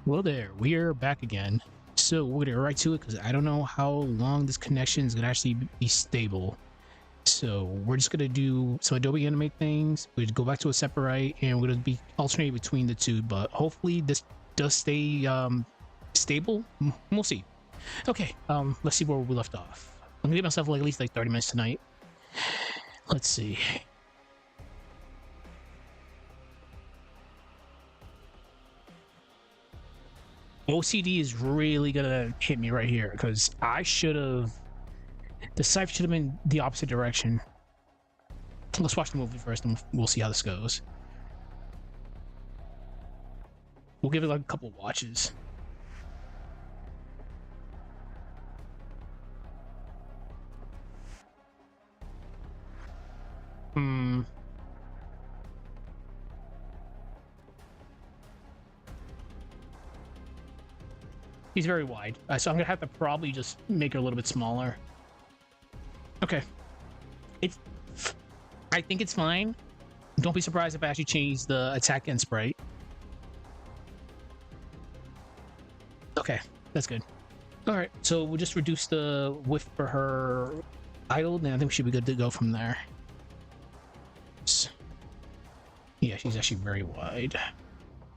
Well there, we are back again. So we're gonna get right to it because I don't know how long this connection is gonna actually be stable. So we're just gonna do some Adobe Animate things. We go back to Aseprite and we're gonna be alternating between the two, but hopefully this does stay stable. We'll see. Okay, let's see where we left off. I'm gonna give myself like at least like 30 minutes tonight. Let's see. OCD is really gonna hit me right here because I should have. The cipher should have been the opposite direction. Let's watch the movie first and we'll see how this goes. We'll give it like a couple of watches. He's very wide, so I'm gonna have to probably just make her a little bit smaller. Okay, I think it's fine. Don't be surprised if I actually change the attack and Sprite. Okay, that's good. All right, so we'll just reduce the width for her idle, and I think we should be good to go from there. Yeah, she's actually very wide.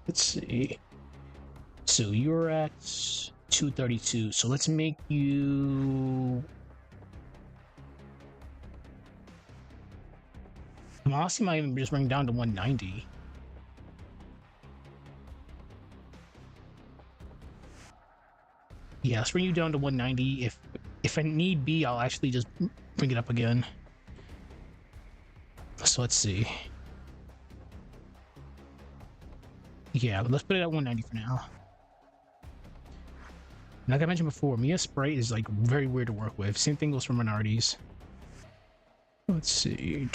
Let's see. So you're at 232. So let's make you. Honestly, might even just bring down to 190. Yeah, let's bring you down to 190. If I need be, I'll actually just bring it up again. So let's see. Yeah, let's put it at 190 for now. Like I mentioned before, Mia Sprite is like very weird to work with. Same thing goes for minorities. Let's see.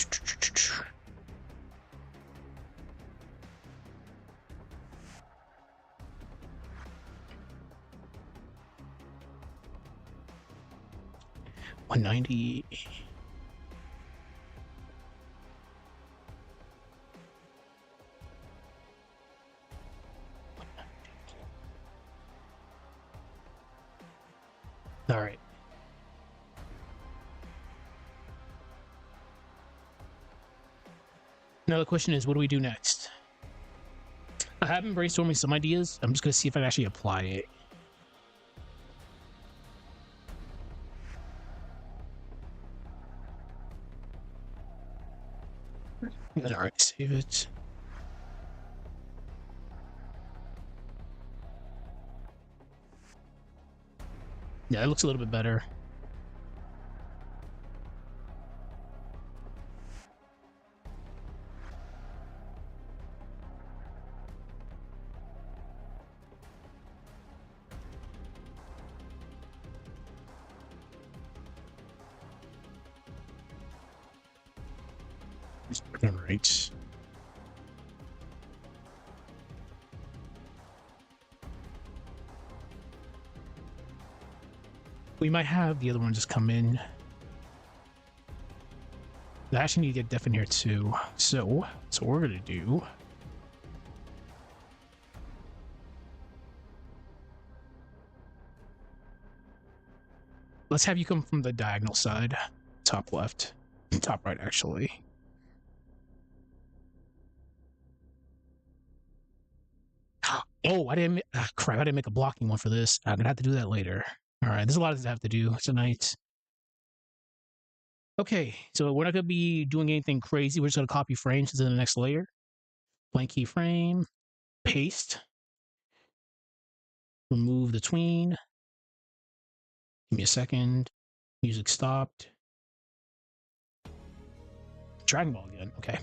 $190. All right. Now the question is, what do we do next? I have been brainstorming some ideas. I'm just gonna see if I can actually apply it. All right, save it. Yeah, it looks a little bit better. All right. We might have the other one just come in. I actually need to get Def in here too. So what we're gonna do. Let's have you come from the diagonal side. Top left. Top right, actually. Oh, I didn't. Crap! I didn't make a blocking one for this. I'm gonna have to do that later. All right, there's a lot to have to do tonight. Okay, so we're not gonna be doing anything crazy. We're just gonna copy frames to the next layer. Blank keyframe, paste, remove the tween. Give me a second. Music stopped. Dragon Ball again. Okay.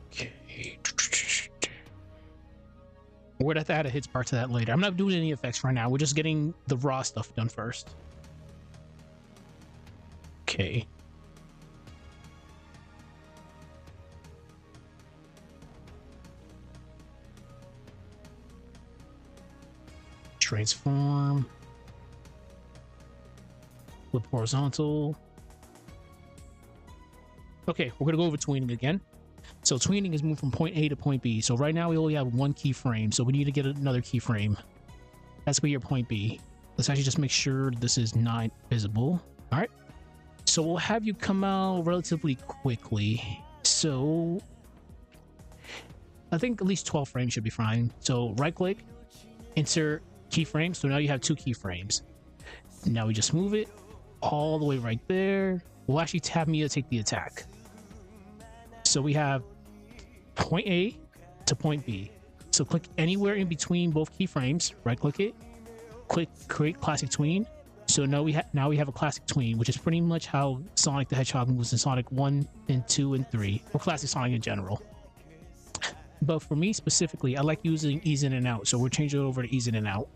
Okay. We're gonna have to add a hits part to that later. I'm not doing any effects right now. We're just getting the raw stuff done first. Okay. Transform. Flip horizontal. Okay, we're gonna go over tweening again. So tweening is moving from point A to point B. So right now we only have one keyframe, so we need to get another keyframe. That's going to be your point B. Let's actually just make sure this is not visible. All right. So we'll have you come out relatively quickly. So I think at least 12 frames should be fine. So right click, insert keyframe. So now you have two keyframes. Now we just move it all the way right there. We'll actually have Mia take the attack. So we have point A to point B. So click anywhere in between both keyframes, right click it, click create classic tween. So now we have a classic tween, which is pretty much how Sonic the Hedgehog moves in Sonic 1 and 2 and 3, or classic Sonic in general. But for me specifically, I like using ease in and out, so we're changing it over to ease in and out.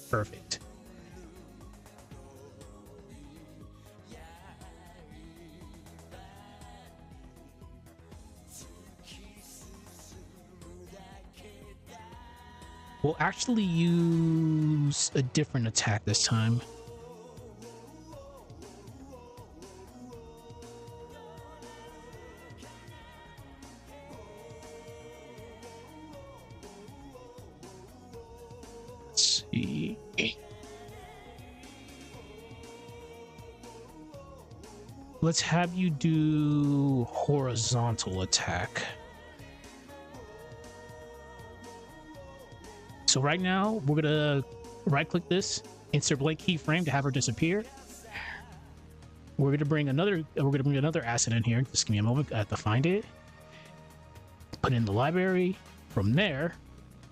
Perfect. We'll actually use a different attack this time. Let's see. Let's have you do horizontal attack. So right now, we're gonna right-click this, insert blank keyframe to have her disappear. We're gonna bring another asset in here. Just give me a moment. I have to find it. Put it in the library. From there,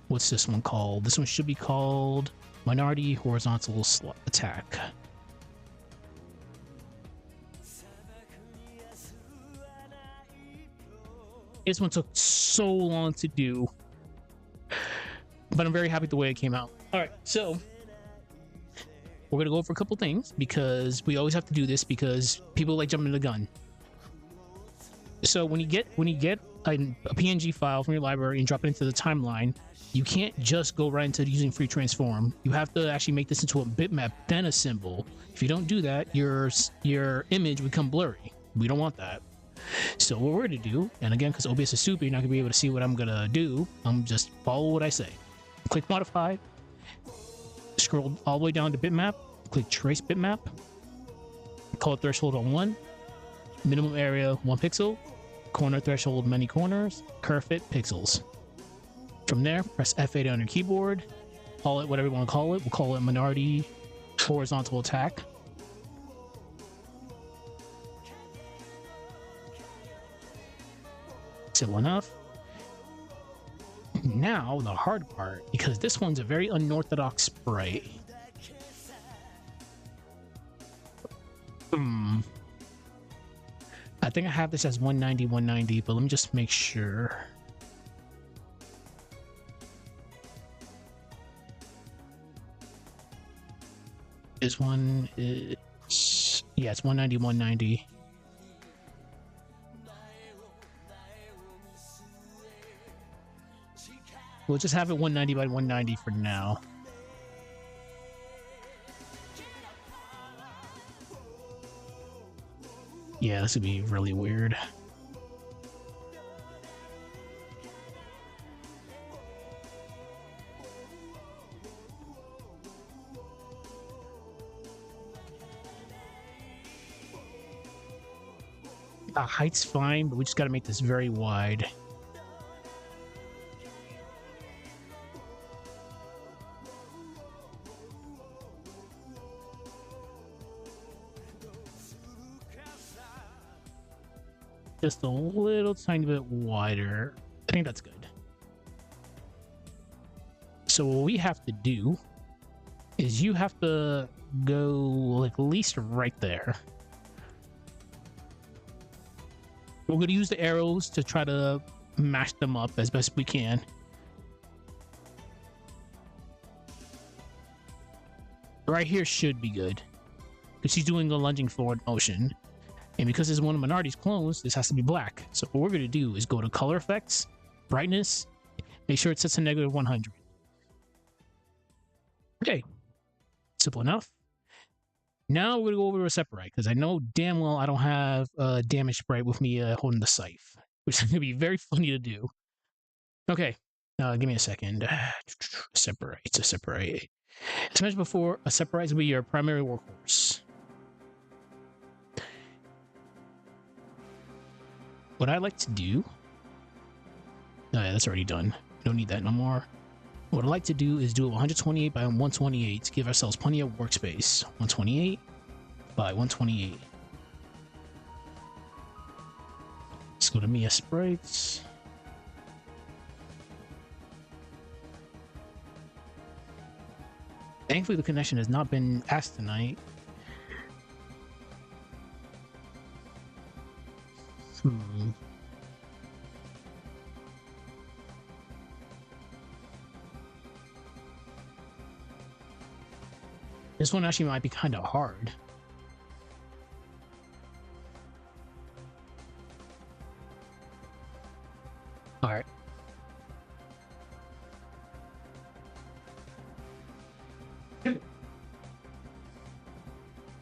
what's this one called? This one should be called Minority Horizontal Attack. This one took so long to do, but I'm very happy with the way it came out. All right, so we're gonna go over a couple things because we always have to do this because people like jumping the gun. So when you get a PNG file from your library and drop it into the timeline, you can't just go right into using free transform. You have to actually make this into a bitmap, then a symbol. If you don't do that, your image will become blurry. We don't want that. So what we're gonna do, and again, because OBS is stupid, you're not gonna be able to see what I'm gonna do. I'm just follow what I say. Click modify, scroll all the way down to bitmap, click trace bitmap, color threshold on 1, minimum area 1 pixel, corner threshold many corners, curve fit pixels. From there, press F8 on your keyboard, call it whatever you want to call it. We'll call it minority horizontal attack. Simple enough. Now the hard part, because this one's a very unorthodox sprite. I think I have this as 190, but let me just make sure. This one is, yeah, it's 190. We'll just have it 190 by 190 for now. Yeah, this would be really weird. The height's fine, but we just got to make this very wide. Just a little tiny bit wider. I think that's good. So what we have to do is you have to go like at least right there. We're going to use the arrows to try to mash them up as best we can. Right here should be good because she's doing a lunging forward motion. And because it's one of Minority's clones, this has to be black. So what we're going to do is go to color effects, brightness, make sure it sets to -100. Okay, simple enough. Now we're gonna go over to Aseprite because I know damn well I don't have damage Sprite with me holding the scythe, which is gonna be very funny to do. Okay, give me a second. Aseprite. As mentioned before, Aseprite will be your primary workhorse. What I like to do... Oh yeah, that's already done. We don't need that no more. What I like to do is do it 128 by 128 to give ourselves plenty of workspace. 128 by 128. Let's go to Mia Sprites. Thankfully, the connection has not been asked tonight. This one actually might be kind of hard. All right.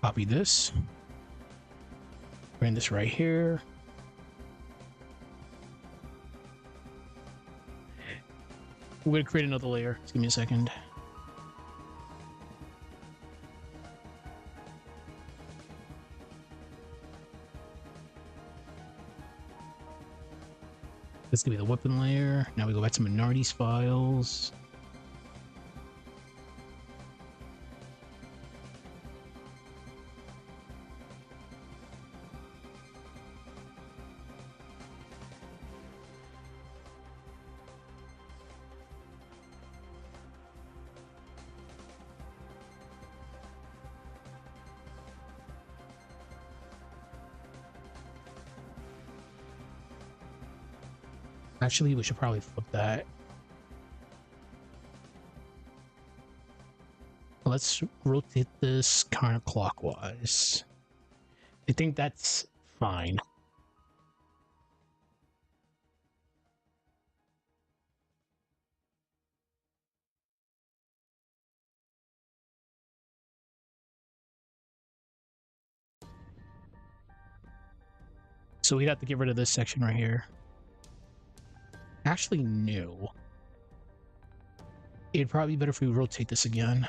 Copy this. Bring this right here. We're going to create another layer. Just give me a second. This is going to be the weapon layer. Now we go back to minorities files. Actually, we should probably flip that. Let's rotate this counterclockwise. I think that's fine. So we'd have to get rid of this section right here. Actually, no. It'd probably be better if we rotate this again.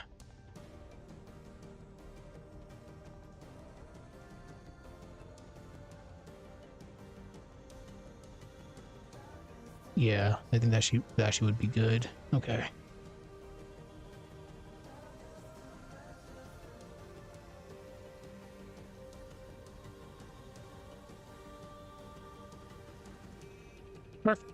Yeah, I think that actually would be good. Okay. Perfect.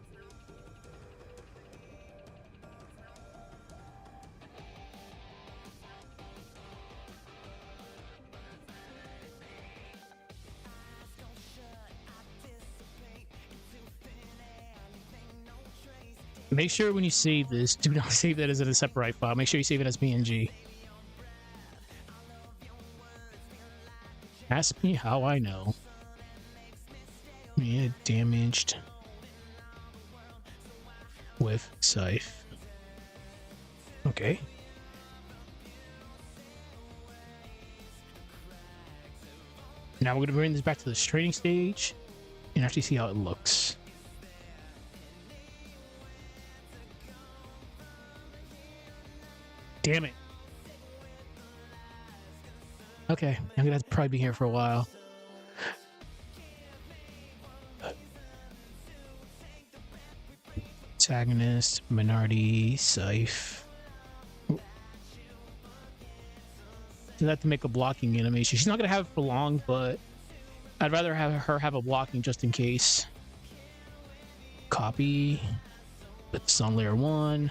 Make sure when you save this, do not save that as a separate file. Make sure you save it as PNG. Ask me how I know. Yeah, damaged with scythe. Okay. Now we're going to bring this back to the training stage and actually see how it looks. Damn it. Okay, I'm gonna have to probably be here for a while. Antagonist, minority, scythe. So have to make a blocking animation. She's not gonna have it for long, but I'd rather have her have a blocking just in case. Copy. Put this on layer 1.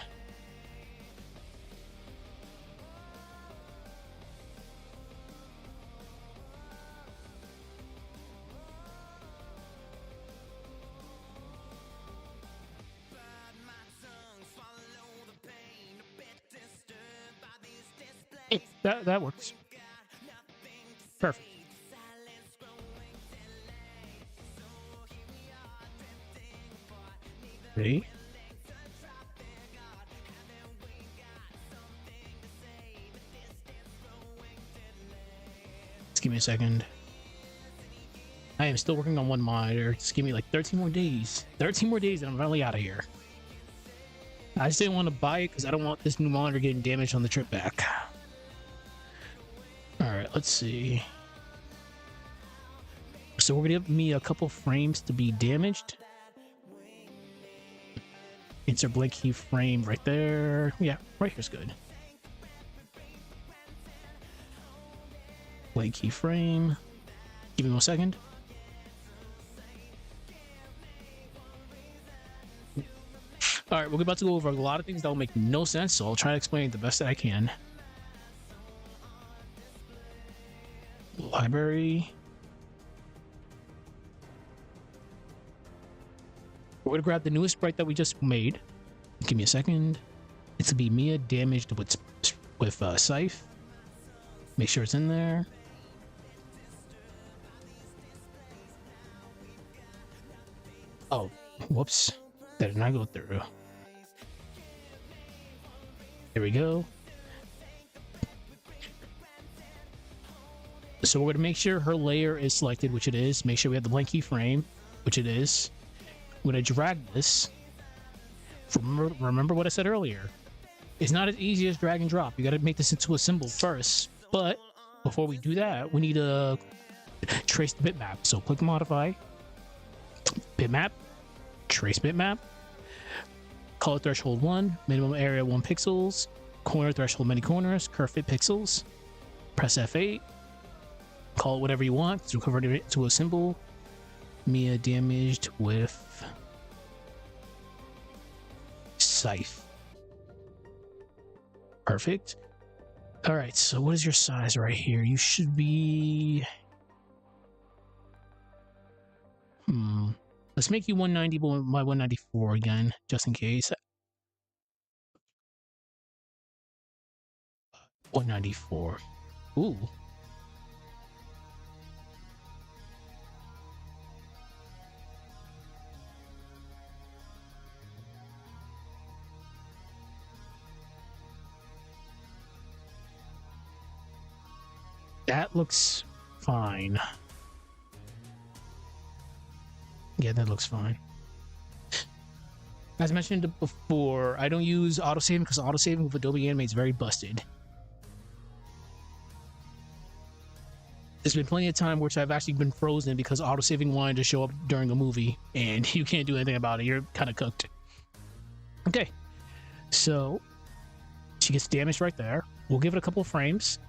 That works. Perfect. Ready? Just give me a second. I am still working on one monitor. Just give me like 13 more days. 13 more days and I'm finally out of here. I just didn't want to buy it because I don't want this new monitor getting damaged on the trip back. Alright, let's see. So we're gonna give me a couple frames to be damaged. Insert blank keyframe right there. Yeah, right here's good. Blank keyframe. Give me 1 second. Alright, we're about to go over a lot of things that will make no sense, so I'll try to explain it the best that I can. Library. We're gonna grab the newest sprite that we just made. Give me a second. It's gonna be Mia damaged with Scythe. Make sure it's in there. Oh, whoops. That did not go through. There we go. So we're going to make sure her layer is selected, which it is. Make sure we have the blank keyframe, which it is. We're going to drag this. Remember what I said earlier. It's not as easy as drag and drop. You got to make this into a symbol first. But before we do that, we need to trace the bitmap. So click modify, bitmap, trace bitmap, color threshold 1, minimum area 1 pixels, corner threshold many corners, curve fit pixels. Press F8. Call it whatever you want to convert it to a symbol. Mia damaged with Scythe. Perfect. All right, so what is your size right here? You should be... Let's make you 190 by 194 again, just in case. 194. Ooh. That looks fine. Yeah, that looks fine. As mentioned before, I don't use autosaving because autosaving with Adobe Animate is very busted. There's been plenty of time which I've actually been frozen because autosaving wanted to show up during a movie and you can't do anything about it. You're kind of cooked. Okay, so she gets damaged right there. We'll give it a couple of frames.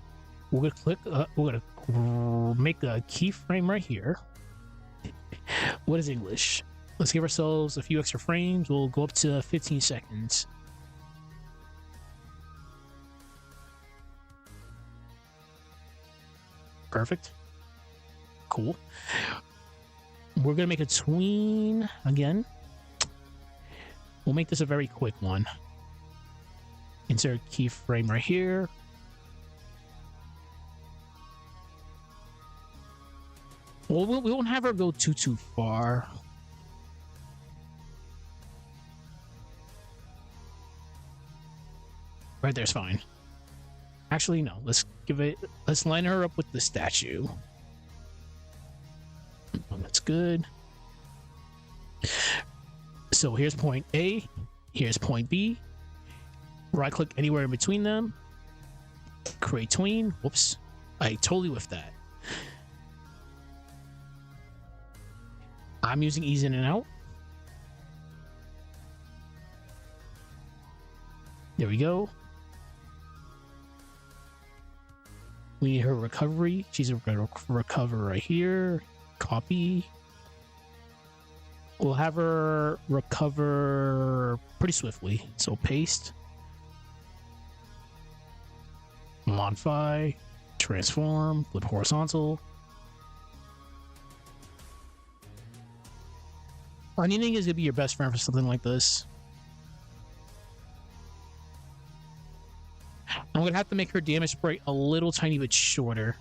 We're gonna click. We're gonna make a keyframe right here. What is English? Let's give ourselves a few extra frames. We'll go up to 15 seconds. Perfect. Cool. We're gonna make a tween again. We'll make this a very quick one. Insert keyframe right here. Well, we won't have her go too far. Right there's fine. Actually, no. Let's line her up with the statue. Oh, that's good. So here's point A. Here's point B. Right click anywhere in between them. Create tween. Whoops. I totally whiffed that. I'm using ease in and out. There we go. We need her recovery. She's gonna recover right here. Copy. We'll have her recover pretty swiftly. So paste. Modify. Transform. Flip horizontal. Onion is gonna be your best friend for something like this. I'm gonna have to make her damage sprite a little tiny bit shorter.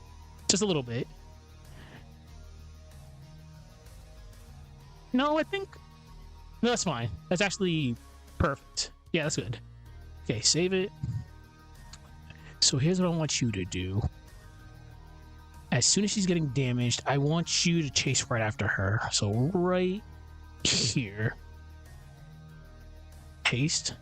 Just a little bit. No, I think... No, that's fine. That's actually perfect. Yeah, that's good. Okay, save it. So here's what I want you to do. As soon as she's getting damaged, I want you to chase right after her. So right here. Paste.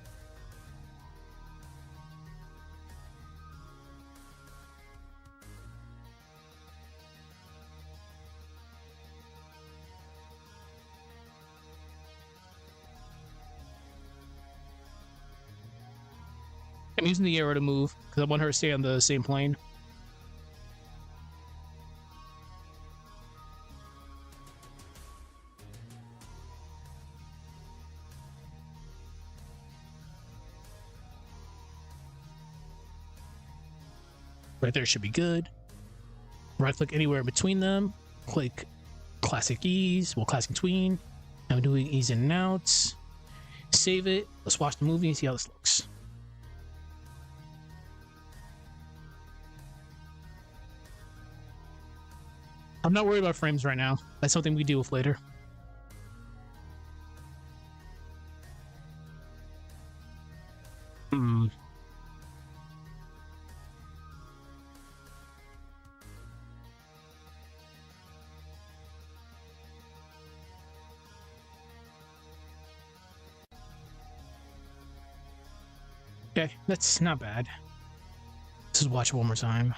I'm using the arrow to move because I want her to stay on the same plane. Right there should be good. Right click anywhere in between them. Click classic ease. Well, classic tween. I'm doing ease in and outs. Save it. Let's watch the movie and see how this looks. I'm not worried about frames right now. That's something we deal with later. Okay, that's not bad. Let's just watch it one more time.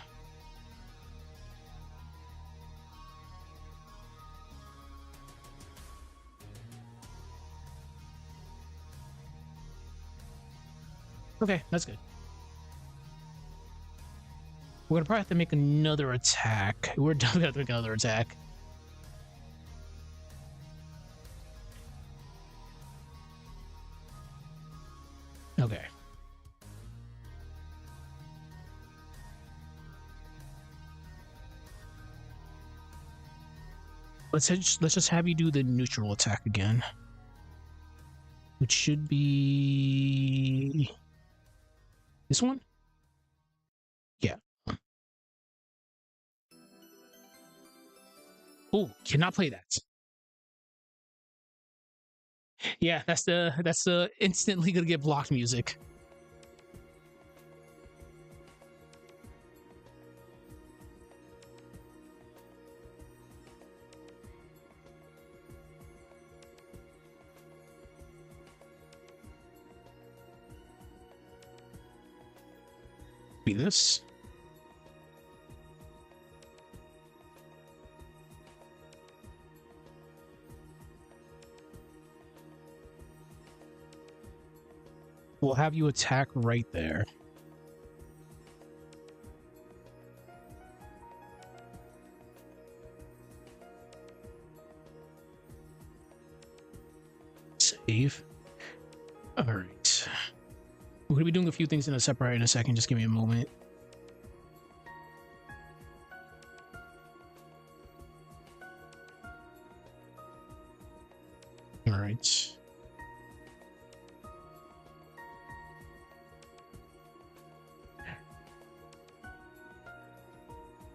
Okay, that's good. We're gonna probably have to make another attack. We're definitely gonna have to make another attack. Okay. Let's just have you do the neutral attack again, which should be this one. Yeah. Oh, cannot play that. Yeah, that's the instantly gonna get blocked music. Be this. We'll have you attack right there. Save. All right. We're gonna be doing a few things in Aseprite in a second. Just give me a moment. All right.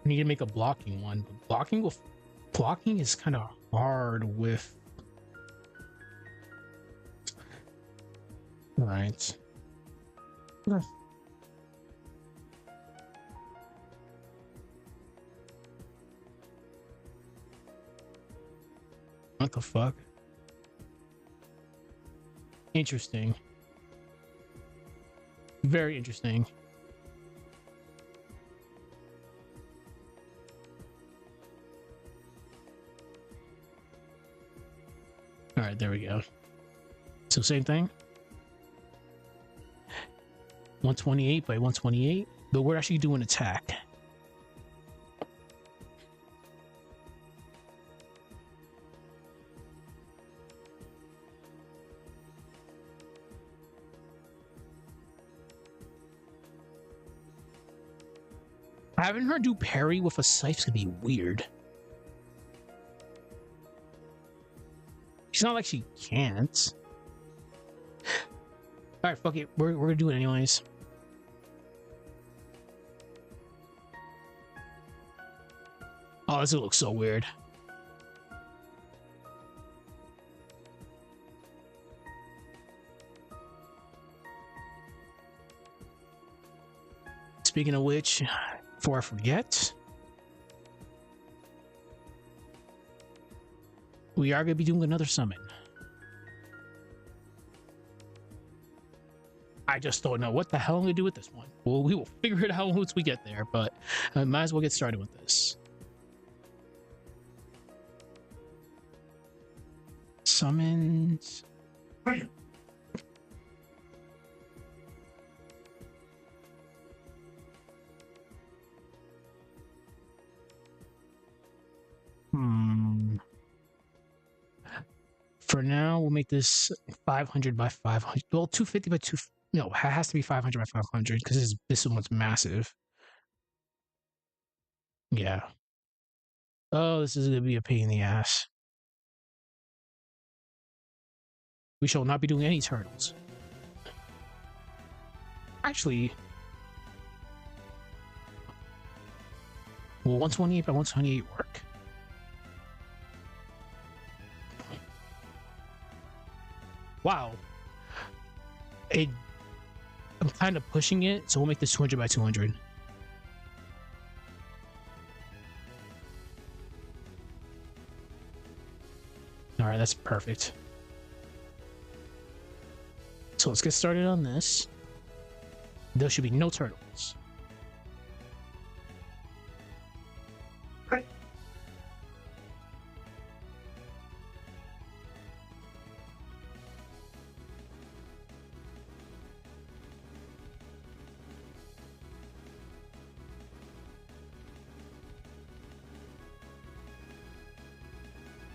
I need to make a blocking one. But blocking is kind of hard with. All right. Okay. What the fuck? Interesting. Very interesting. All right, there we go. So same thing. 128 by 128, but we're actually doing attack. Having her do parry with a scythe's gonna be weird. It's not like she can't. All right, fuck it. We're gonna do it anyways. Oh, this looks so weird. Speaking of which, before I forget, we are going to be doing another summon. I just don't know what the hell I'm going to do with this one. Well, we will figure it out once we get there, but I might as well get started with this. Summons. For now, we'll make this 500 by 500. Well, 250 by 2. No, it has to be 500 by 500 because this one's massive. Yeah. Oh, this is going to be a pain in the ass. We shall not be doing any turtles. Actually, will 128 by 128 work? Wow. I'm kind of pushing it, so we'll make this 200 by 200. All right, that's perfect. So let's get started on this. There should be no turtles.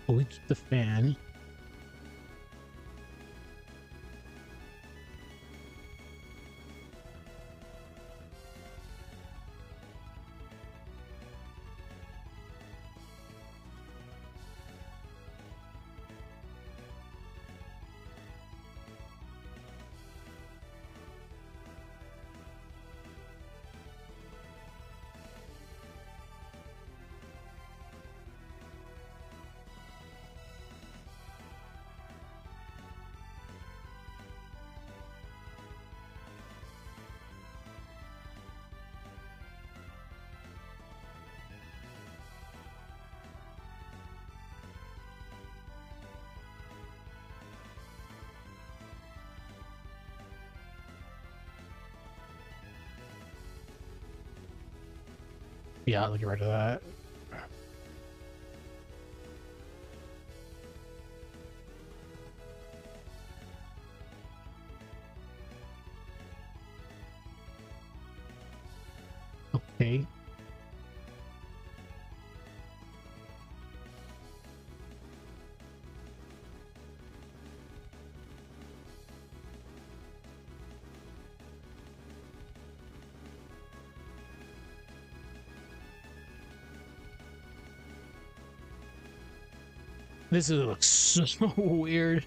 We keep the fan. Yeah, I'll get rid of that. Okay. This looks so weird,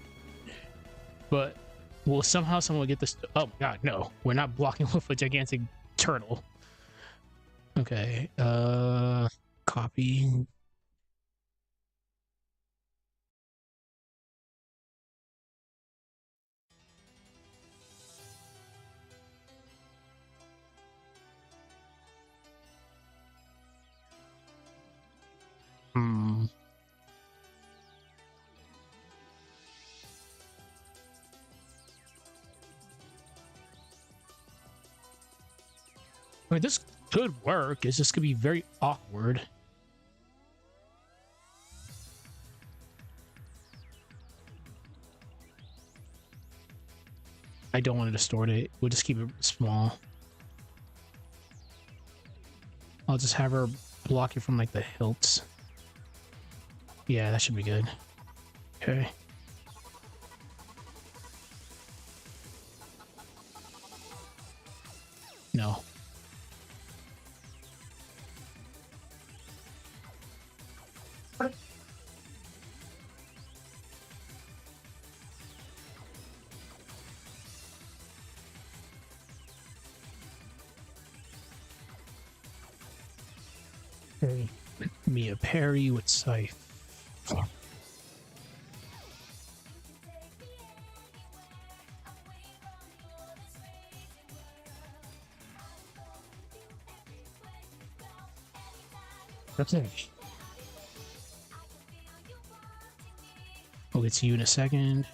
but will somehow someone get this? Oh my god, no, we're not blocking with a gigantic turtle. Okay, copy. I mean, this could work. It's just gonna be very awkward. I don't want to distort it. We'll just keep it small. I'll just have her block it from like the hilts. Yeah, that should be good. Okay. No. Okay. Mia parry with scythe. That's it. I'll get to you in a second.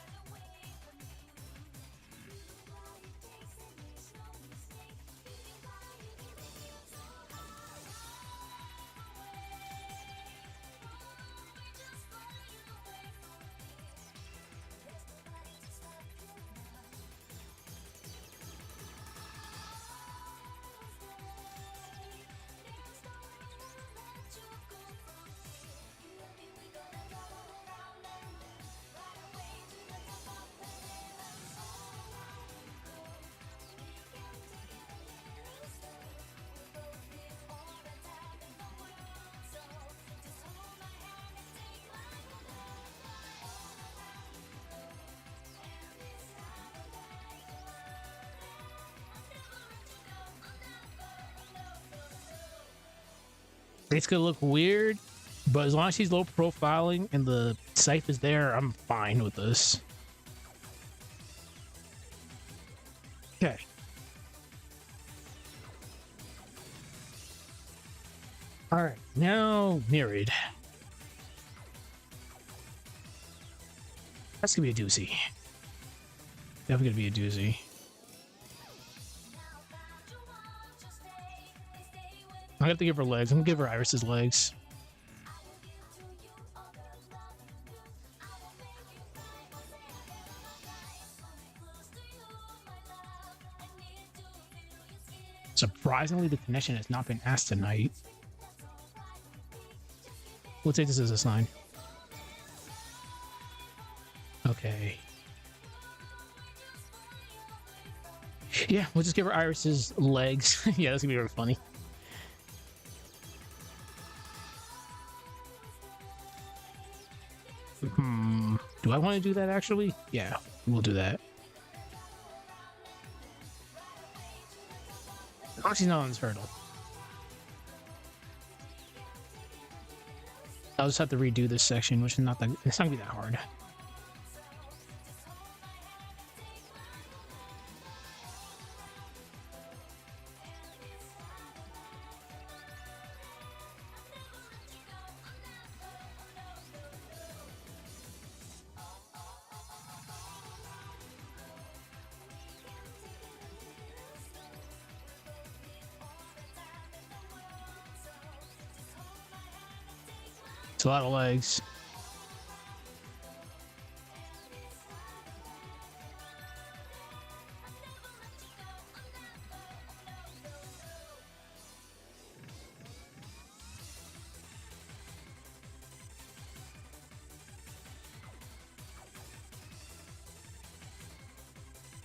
It's gonna look weird, but as long as she's low profiling and the scythe is there, I'm fine with this. Okay. All right, now mirrored. That's gonna be a doozy. Definitely gonna be a doozy. I have to give her legs. I'm gonna give her Iris's legs. Surprisingly, the connection has not been asked tonight. We'll take this as a sign. Okay. Yeah, we'll just give her Iris's legs. Yeah, that's gonna be very funny. Do I want to do that actually? Yeah, we'll do that. Oh, she's not on this hurdle. I'll just have to redo this section, which is not that, it's not gonna be that hard. It's a lot of legs.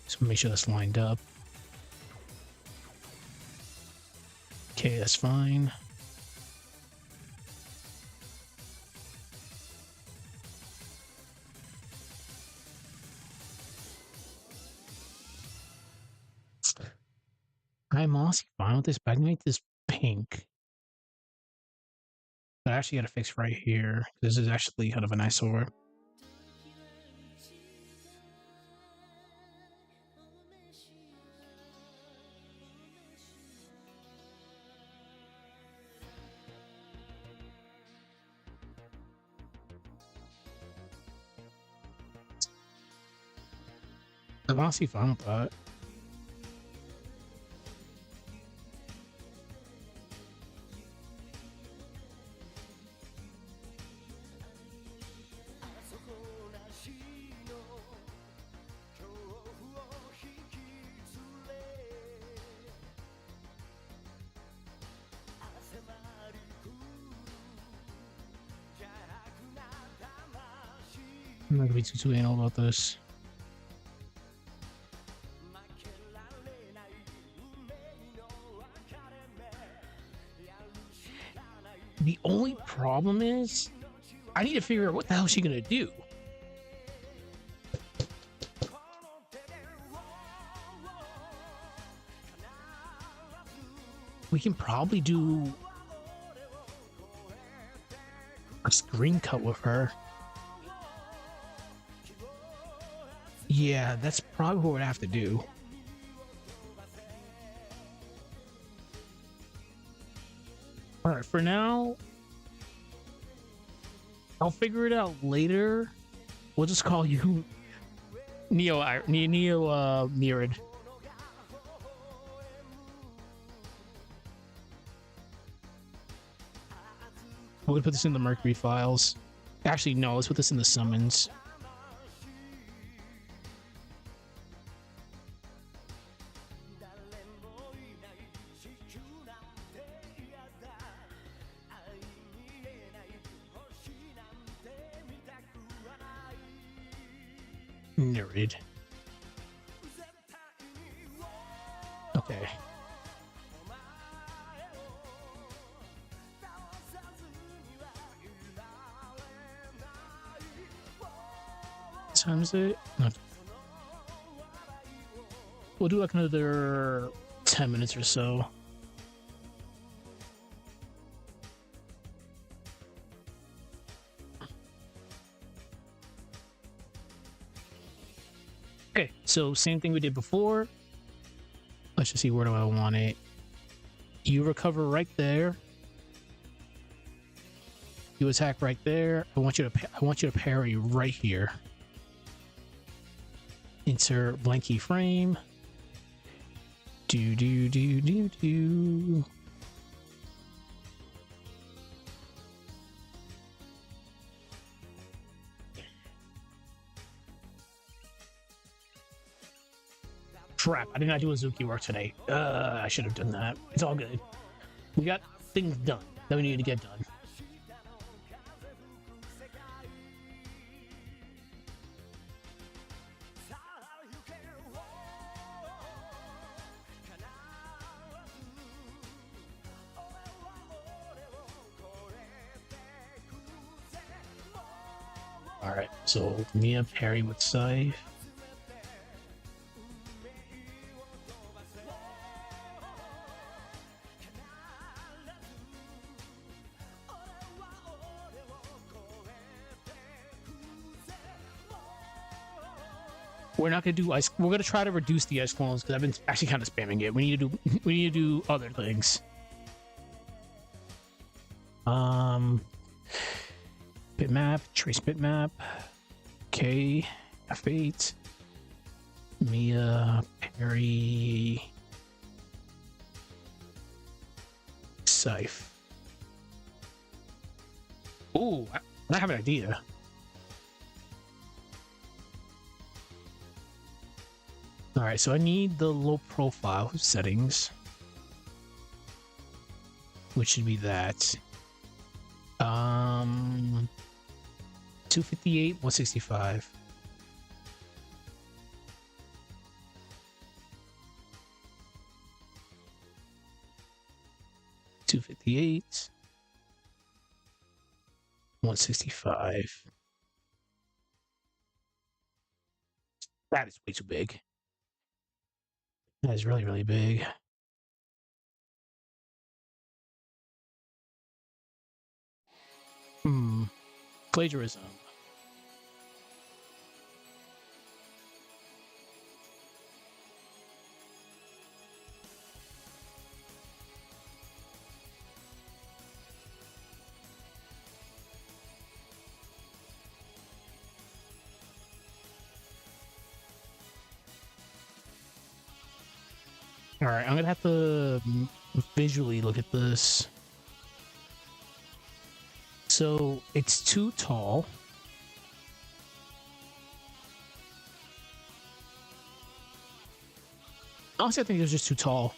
So make sure that's lined up. Okay, that's fine. I'm honestly fine with this, but I can make this pink. But I actually got to fix right here. This is actually kind of an eyesore. I'm honestly fine with that. I'm not gonna be too anal about this. The only problem is I need to figure out what the hell she's gonna do. We can probably do a screen cut with her. Yeah, that's probably what we'd have to do. All right, for now, I'll figure it out later We'll just call you Neo Mirrored. We're gonna put this in the Mercury files. Actually, no, let's put this in the summons. Nerd. Okay. Times it. No. We'll do like another 10 minutes or so. Okay, so same thing we did before. Let's just see, where do I want it? You recover right there. You attack right there. I want you to parry right here. Insert blank keyframe. Do. Crap, I did not do Azuki work today. I should have done that. It's all good. We got things done that we needed to get done. Alright, so Mia parry with Scythe. We're not gonna do ice. We're gonna try to reduce the ice clones because I've been actually kind of spamming it. We need to do other things. Bitmap, trace bitmap. Okay, F8. Mia, parry, Scythe. Ooh, I have an idea. All right, so I need the low profile settings, which should be that. 258, 165. $258, 165. That is way too big. That is really, really big. Plagiarism. All right, I'm gonna have to visually look at this. So it's too tall. Honestly, I think it's just too tall.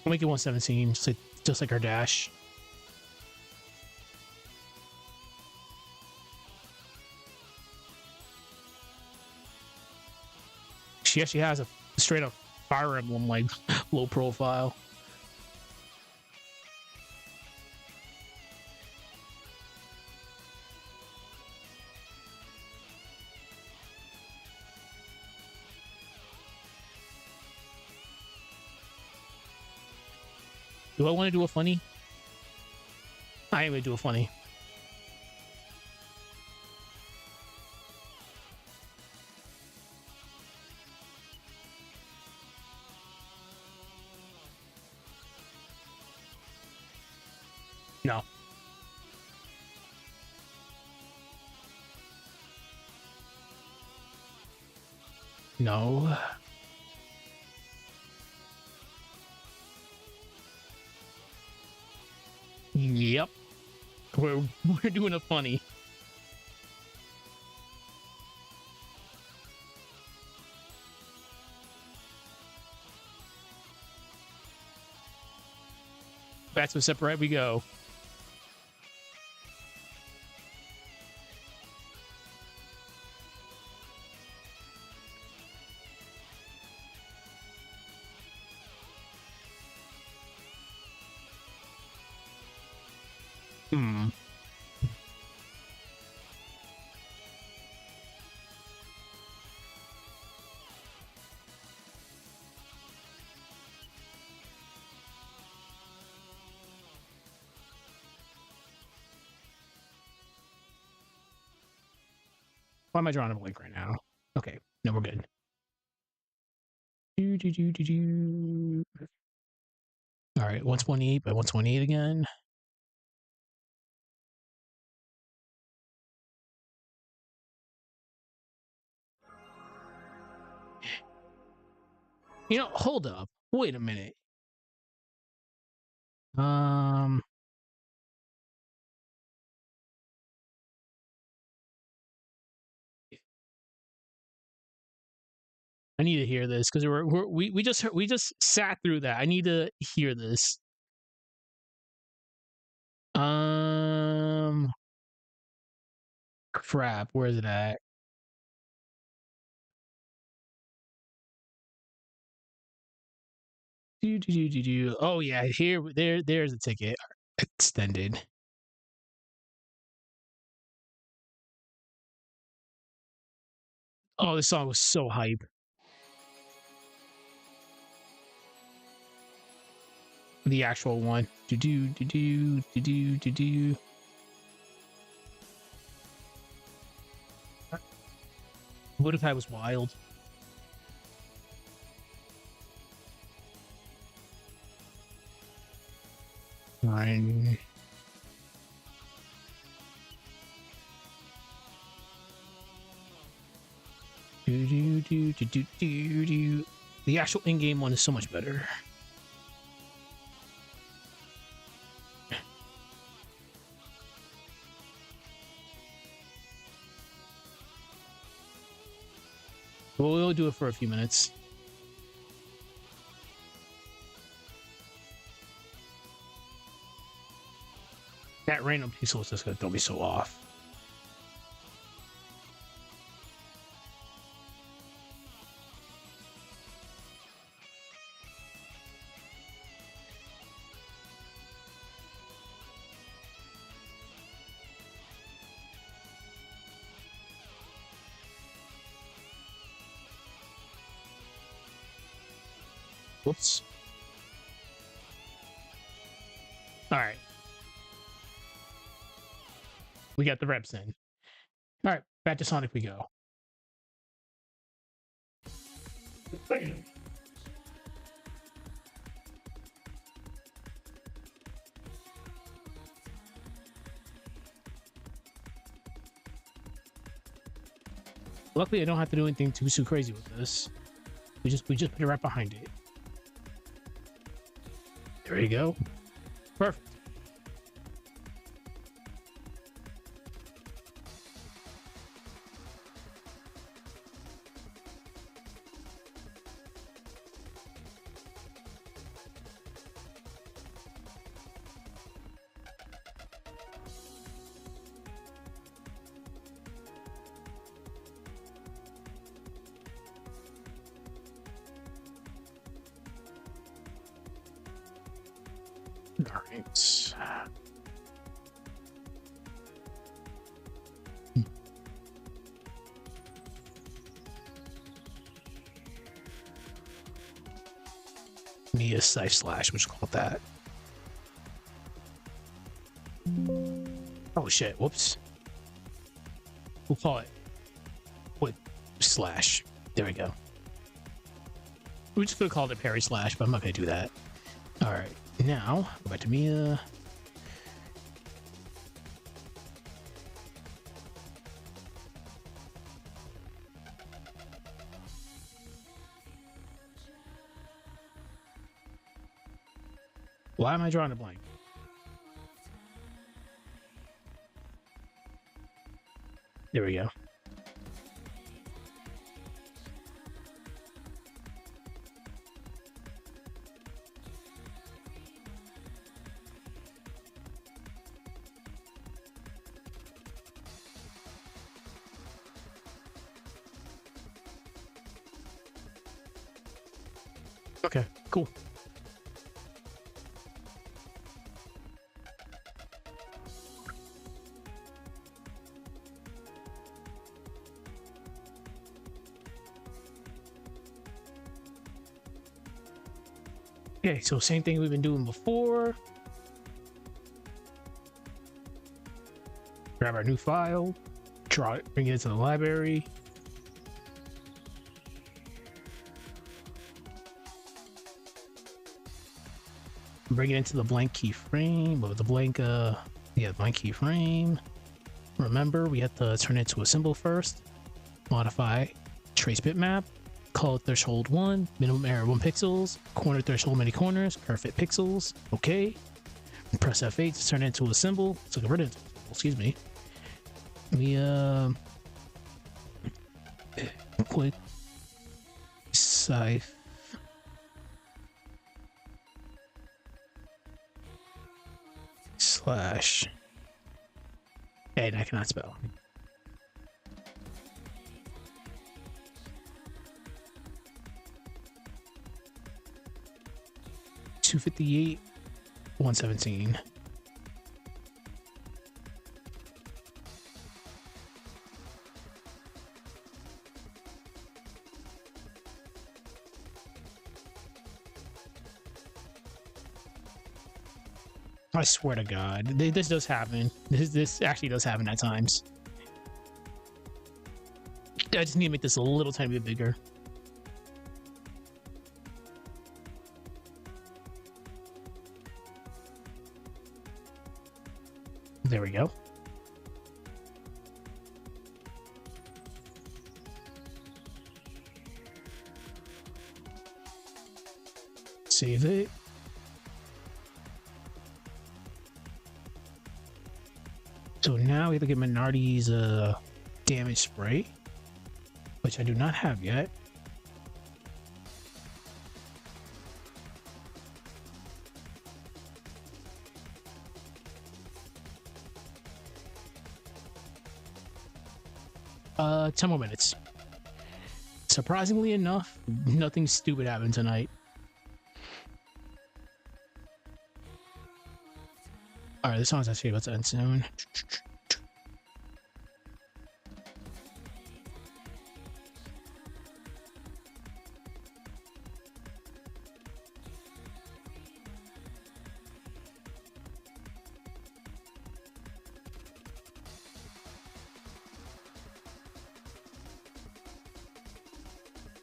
I'll make it 117, just like our dash. She actually has a straight up Fire Emblem like low profile. Do I want to do a funny? I ain't gonna do a funny. No, No. Yep. We're doing a funny. Back to Aseprite we go. Hmm. Why am I drawing a blank right now? Okay, no, we're good. All right, 128 by 128 again. You know, hold up. Wait a minute. I need to hear this because we just sat through that. I need to hear this. Crap. Where is it at? Oh yeah, there's a ticket extended. Oh, this song was so hype. The actual one. What if I was wild? Fine. The actual in-game one is so much better. We'll do it for a few minutes. That random pixel is just gonna throw me so off. Whoops. All right. We got the reps in. All right, back to Sonic we go. Luckily, I don't have to do anything too crazy with this. We just put it right behind it. There you go. Perfect. All right. Mia slash, which call that. Oh shit! Whoops. We'll call it. What slash? There we go. We just could have called it Parry slash, but I'm not gonna do that. All right, now go back to Mia. Why am I drawing a blank? There we go. Okay, cool. Okay, so same thing we've been doing before. Grab our new file, draw it, bring it into the library. Bring it into the blank keyframe, or the blank, blank keyframe. Remember, we have to turn it to a symbol first. Modify trace bitmap, color threshold 1, minimum error 1 pixels, corner threshold many corners, curve fit pixels. Okay. Press F8 to turn it into a symbol. So get rid of it. Excuse me. Let me quick scythe. Slash. And I cannot spell. $258, $117. I swear to God, this does happen. This actually does happen at times. I just need to make this a little tiny bit bigger. There we go. Save it. So now we have to get Minardi's damage spray, which I do not have yet. Uh, 10 more minutes. Surprisingly enough, nothing stupid happened tonight. Alright, this song's actually about to end soon.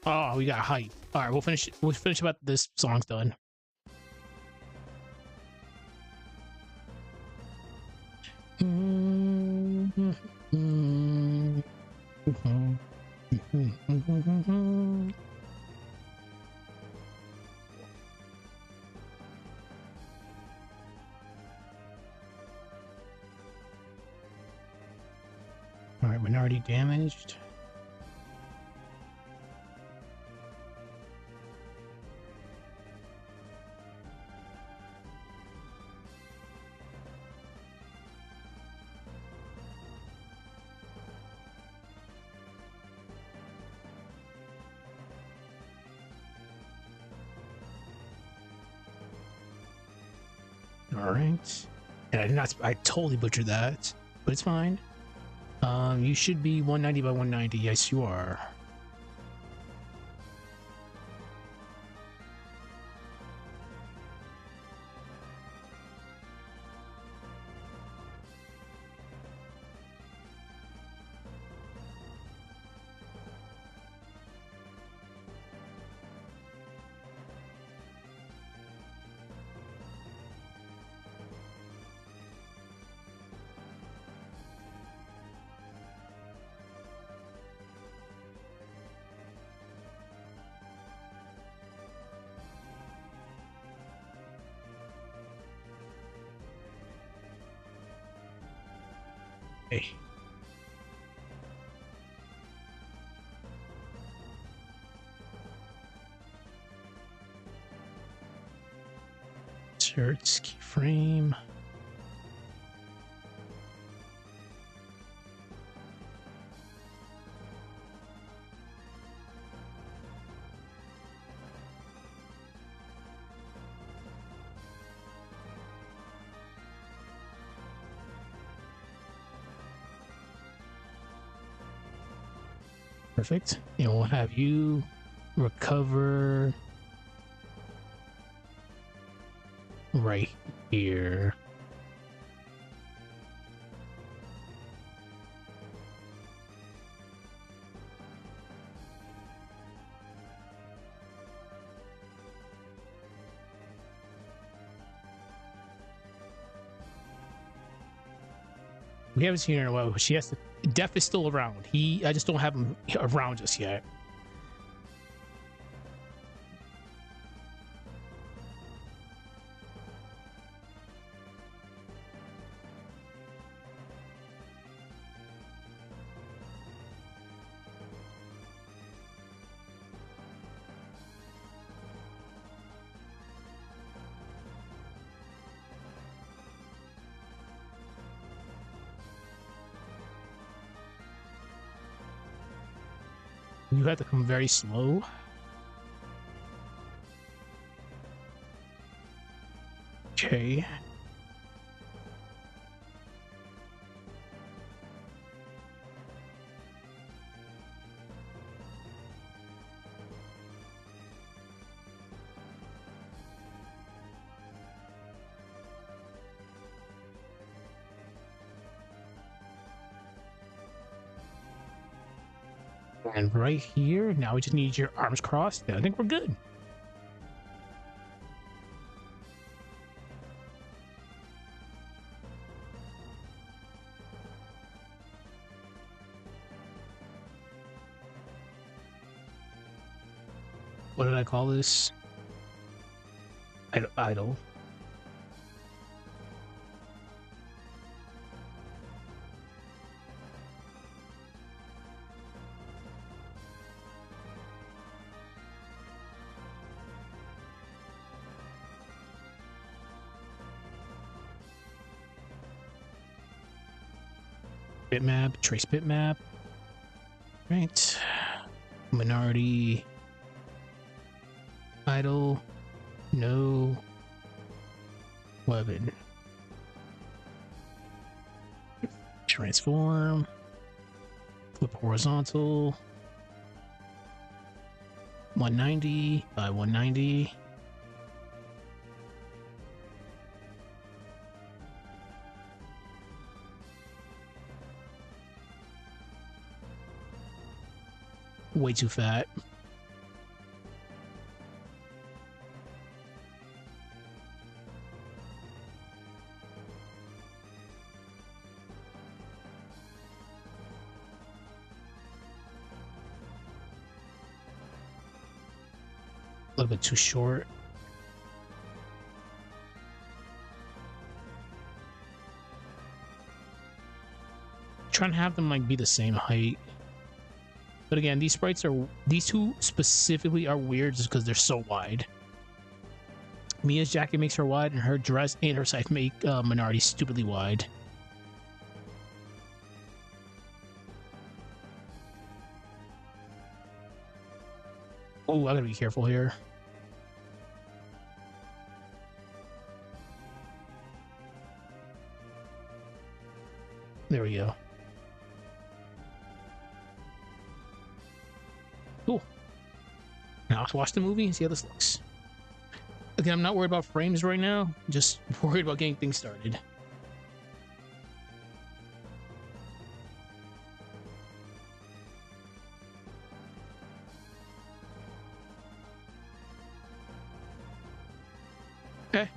Oh, we got hype. Alright, we'll finish about this song's done. Alright, minority damaged. Alright. And I totally butchered that, but it's fine. You should be 190 by 190. Yes, you are. Okay. Insert keyframe. Perfect. And we'll have you recover right here. We haven't seen her in a while, but she has to. Def is still around. I just don't have him around just yet. You have to come very slow. Okay. And right here, now we just need your arms crossed. I think we're good. What did I call this? Idle. Bitmap, trace bitmap. Right. Minority. Idle. No. Weapon. Transform. Flip horizontal. 190 by 190. Way too fat. A little bit too short. Trying to have them like be the same height. But again, these two specifically are weird just because they're so wide. Mia's jacket makes her wide, and her dress and her scythe make Minority stupidly wide. Oh, I gotta be careful here. There we go. Cool. Now let's watch the movie and see how this looks. Again, I'm not worried about frames right now. Just worried about getting things started. Okay.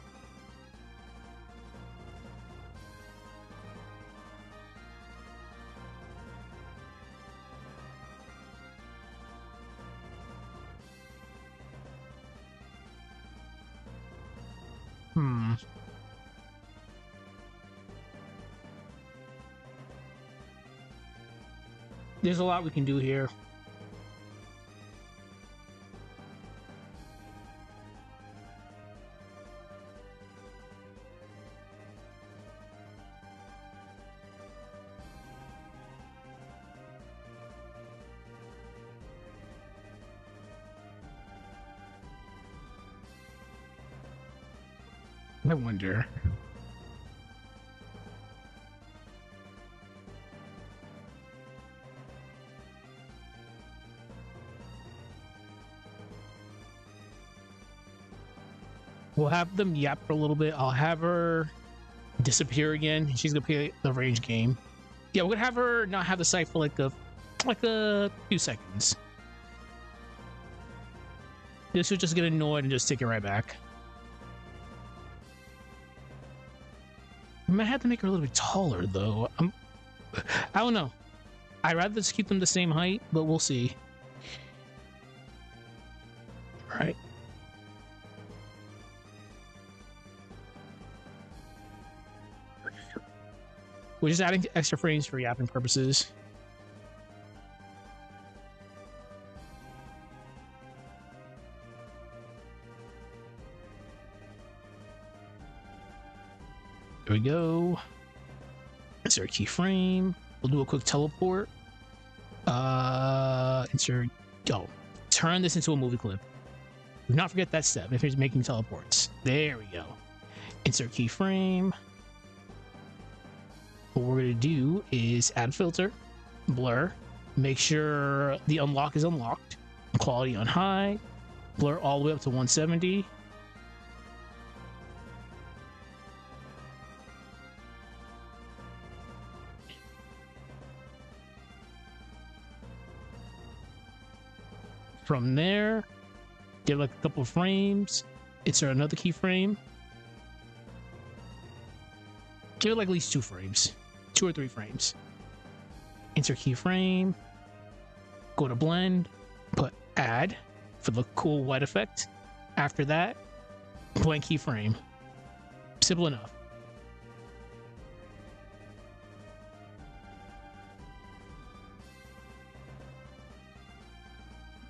There's a lot we can do here. I wonder. We'll have them yap for a little bit. I'll have her disappear again. She's gonna play the range game. Yeah, we're gonna have her not have the site for like a few seconds. This will just get annoyed and just take it right back. I might have to make her a little bit taller though. I don't know. I'd rather just keep them the same height, but we'll see. All right. We're just adding extra frames for yapping purposes. There we go. Insert keyframe. We'll do a quick teleport. Insert. Go. Turn this into a movie clip. Do not forget that step if it's making teleports. There we go. Insert keyframe. What we're going to do is add filter, blur, make sure the unlock is unlocked, quality on high, blur all the way up to 170. From there, give like a couple of frames, insert another keyframe. Give it like at least 2 frames. 2 or 3 frames. Insert keyframe. Go to blend. Put add for the cool white effect. After that, blank keyframe. Simple enough.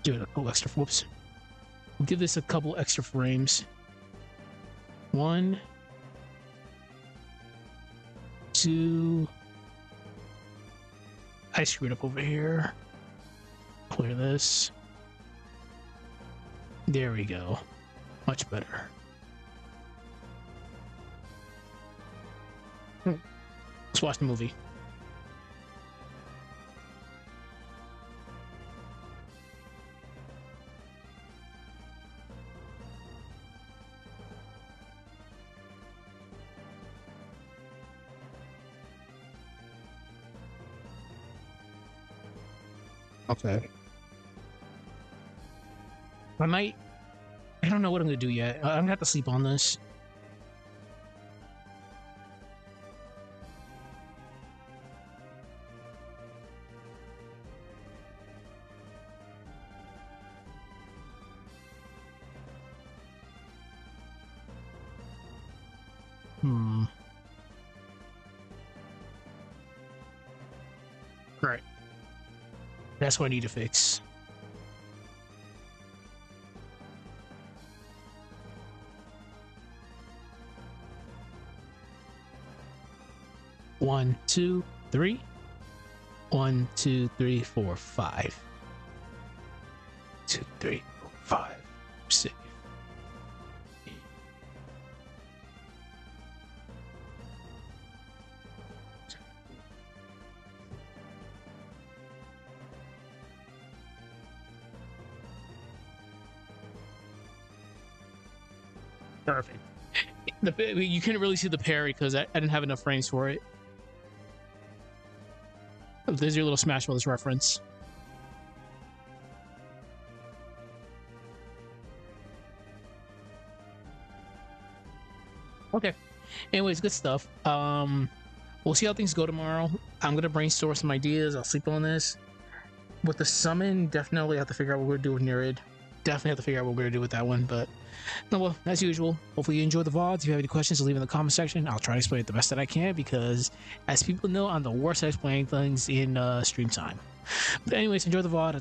Give it a couple extra. Whoops. We'll give this a couple extra frames. 1, 2. I screwed up over here. Clear this. There we go. Much better. Let's watch the movie. Okay. I don't know what I'm gonna do yet. I'm gonna have to sleep on this. Right. That's what I need to fix. One, two, three. 1, 2, 3, 4, 5. 2, 3, 4, 5, 6. Perfect. You couldn't really see the parry because I didn't have enough frames for it. There's your little Smash Brothers reference. Okay. Anyways, good stuff. We'll see how things go tomorrow. I'm gonna brainstorm some ideas. I'll sleep on this. With the summon, definitely have to figure out what we're doing with Weyard. definitely have to figure out what we're gonna do with that one. But no, well, as usual, hopefully you enjoyed the VOD. If you have any questions, leave in the comment section. I'll try to explain it the best that I can, because as people know, I'm the worst at explaining things in stream time. But anyways, enjoy the VOD.